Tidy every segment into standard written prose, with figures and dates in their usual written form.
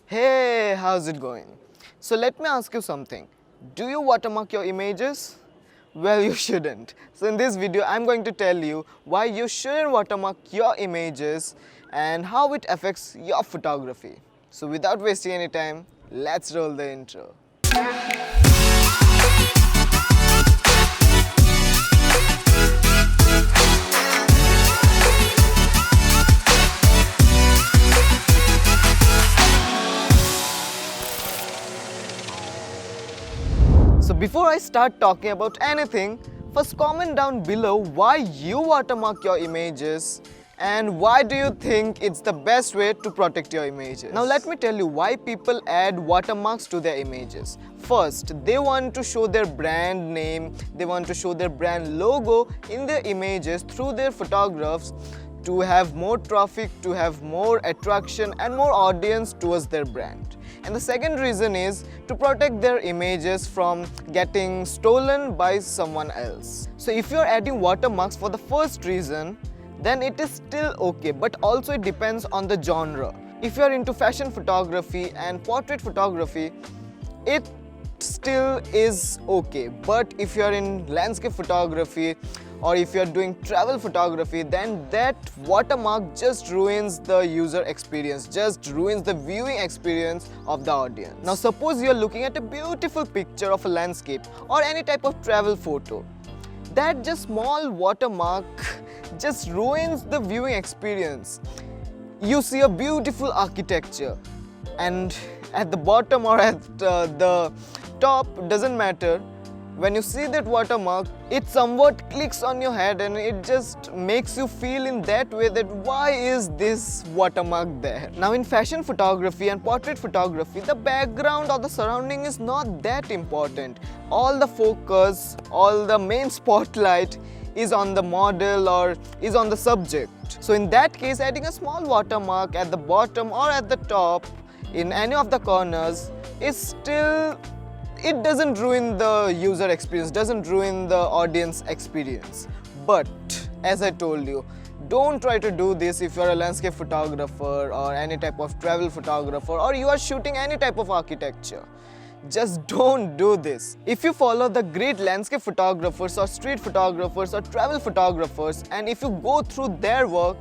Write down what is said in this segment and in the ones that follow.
Hey, how's it going? So let me ask you something. Do you watermark your images? Well, you shouldn't. So in this video, I'm going to tell you why you shouldn't watermark your images and how it affects your photography. So without wasting any time, let's roll the intro. So before I start talking about anything, first comment down below why you watermark your images and why do you think it's the best way to protect your images. Now let me tell you why people add watermarks to their images. First, they want to show their brand name, they want to show their brand logo in their images through their photographs to have more traffic, to have more attraction and more audience towards their brand. And the second reason is to protect their images from getting stolen by someone else. So if you're adding watermarks for the first reason, then it is still okay, but also it depends on the genre. If you're into fashion photography and portrait photography, it still is okay. But if you're in landscape photography or if you're doing travel photography, then that watermark just ruins the user experience, just ruins the viewing experience of the audience. Now suppose you're looking at a beautiful picture of a landscape or any type of travel photo. That just small watermark just ruins the viewing experience. You see a beautiful architecture and at the bottom or at the top, doesn't matter, when you see that watermark, it somewhat clicks on your head and it just makes you feel in that way that why is this watermark there? Now in fashion photography and portrait photography, the background or the surrounding is not that important. All the focus, all the main spotlight is on the model or is on the subject. So in that case, adding a small watermark at the bottom or at the top in any of the corners is still, it doesn't ruin the user experience, doesn't ruin the audience experience. But as I told you, don't try to do this if you're a landscape photographer or any type of travel photographer or you are shooting any type of architecture. Just don't do this. If you follow the great landscape photographers or street photographers or travel photographers and if you go through their work,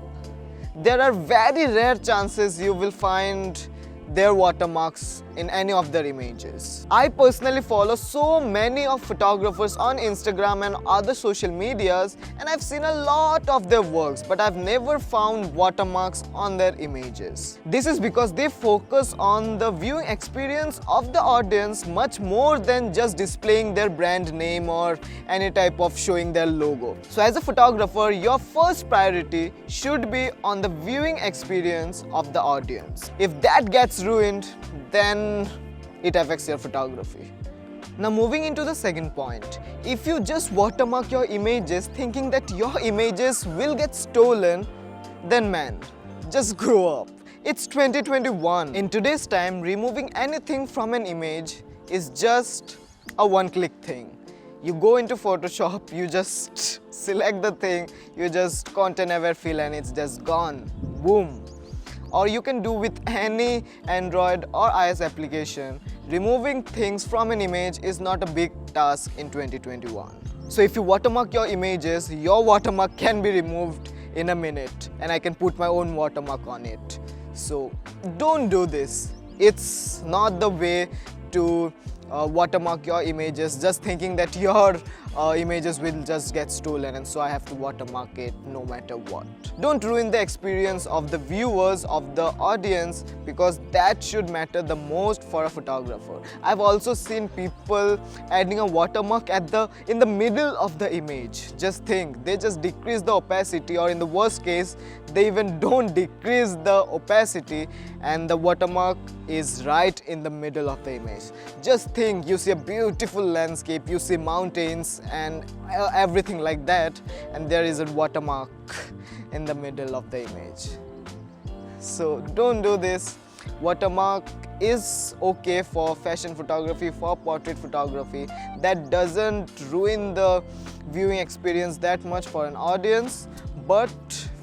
there are very rare chances you will find their watermarks in any of their images. I personally follow so many of photographers on Instagram and other social medias and I've seen a lot of their works, but I've never found watermarks on their images. This is because they focus on the viewing experience of the audience much more than just displaying their brand name or any type of showing their logo. So as a photographer, your first priority should be on the viewing experience of the audience. If that gets ruined, then it affects your photography. Now moving into the second point, if you just watermark your images thinking that your images will get stolen, then man, just grow up. It's 2021. In today's time, removing anything from an image is just a one-click thing. You go into Photoshop, you just select the thing, you just content aware fill and it's just gone. Boom. Or you can do with any Android or iOS application. Removing things from an image is not a big task in 2021. So if you watermark your images, your watermark can be removed in a minute and I can put my own watermark on it. So don't do this. It's not the way to watermark your images just thinking that your images will just get stolen and so I have to watermark it no matter what. Don't ruin the experience of the viewers, of the audience, because that should matter the most for a photographer. I've also seen people adding a watermark in the middle of the image. Just think, they just decrease the opacity or in the worst case, they even don't decrease the opacity and the watermark is right in the middle of the image. Just think, you see a beautiful landscape, you see mountains and everything like that and there is a watermark in the middle of the image. So don't do this. Watermark is okay for fashion photography, for portrait photography. That doesn't ruin the viewing experience that much for an audience, but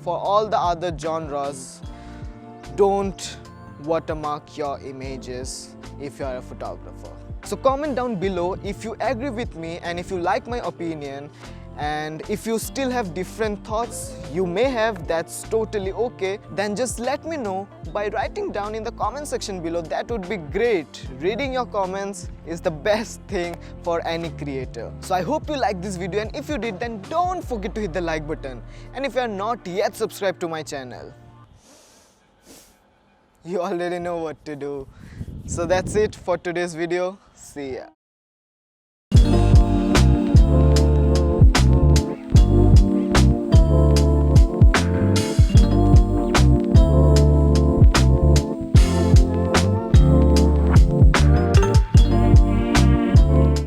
for all the other genres, don't watermark your images if you are a photographer. So comment down below if you agree with me and if you like my opinion, and if you still have different thoughts you may have, that's totally okay. Then just let me know by writing down in the comment section below. That would be great. Reading your comments is the best thing for any creator. So I hope you liked this video, and if you did, then don't forget to hit the like button. And if you are not yet subscribed to my channel, you already know what to do. So that's it for today's video. See ya.